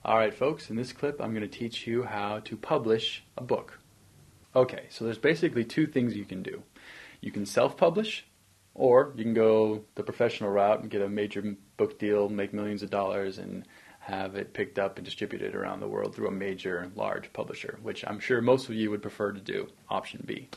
Alright folks, in this clip I'm going to teach you how to publish a book. Okay, so there's basically two things you can do. You can self-publish, or you can go the professional route and get a major book deal, make millions of dollars, and have it picked up and distributed around the world through a major, large publisher, which I'm sure most of you would prefer to do, option B.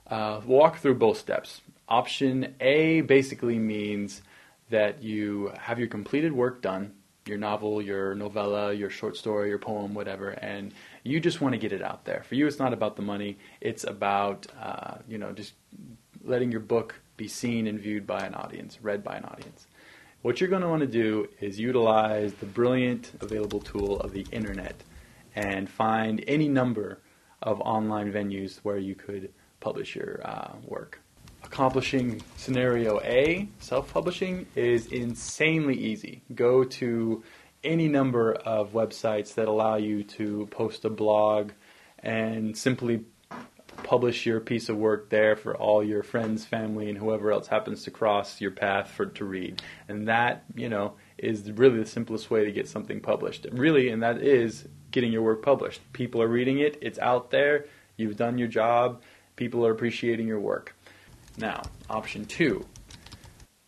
We'll walk through both steps. Option A basically means that you have your completed work done, your novel, your novella, your short story, your poem, whatever, and you just want to get it out there. For you, it's not about the money. It's about, just letting your book be seen and viewed by an audience, read by an audience. What you're going to want to do is utilize the brilliant available tool of the internet and find any number of online venues where you could publish your work. Accomplishing scenario A, self-publishing, is insanely easy. Go to any number of websites that allow you to post a blog and simply publish your piece of work there for all your friends, family, and whoever else happens to cross your path to read. And that, is really the simplest way to get something published. Really, and that is getting your work published. People are reading it, it's out there, you've done your job, people are appreciating your work. Now, option 2.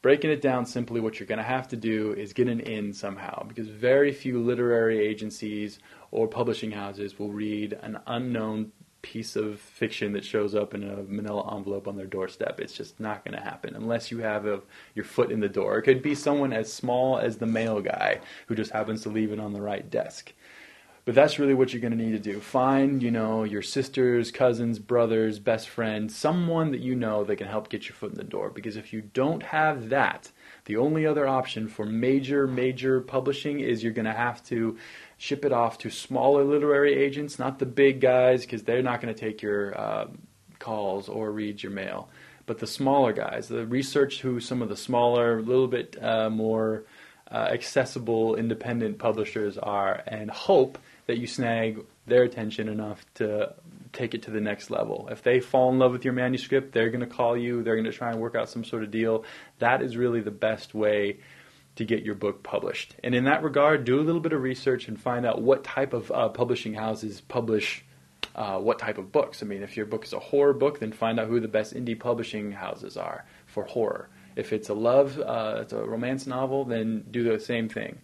Breaking it down simply, what you're going to have to do is get an in somehow, because very few literary agencies or publishing houses will read an unknown piece of fiction that shows up in a manila envelope on their doorstep. It's just not going to happen unless you have your foot in the door. It could be someone as small as the mail guy who just happens to leave it on the right desk. But that's really what you're going to need to do. Find, your sisters, cousins, brothers, best friend, someone that you know that can help get your foot in the door. Because if you don't have that, the only other option for major publishing is you're going to have to ship it off to smaller literary agents, not the big guys, because they're not going to take your calls or read your mail. But the smaller guys, research who some of the smaller, little bit more accessible independent publishers are, and hope that you snag their attention enough to take it to the next level. If they fall in love with your manuscript, they're going to call you, they're going to try and work out some sort of deal. That is really the best way to get your book published. And in that regard, do a little bit of research and find out what type of publishing houses publish what type of books. I mean, if your book is a horror book, then find out who the best indie publishing houses are for horror. If it's it's a romance novel, then do the same thing.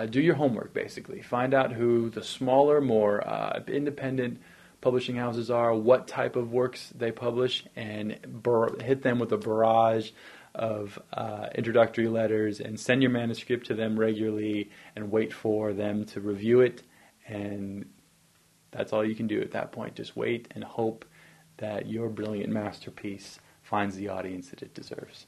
Do your homework, basically. Find out who the smaller, more independent publishing houses are, what type of works they publish, and hit them with a barrage of introductory letters, and send your manuscript to them regularly and wait for them to review it. And that's all you can do at that point. Just wait and hope that your brilliant masterpiece finds the audience that it deserves.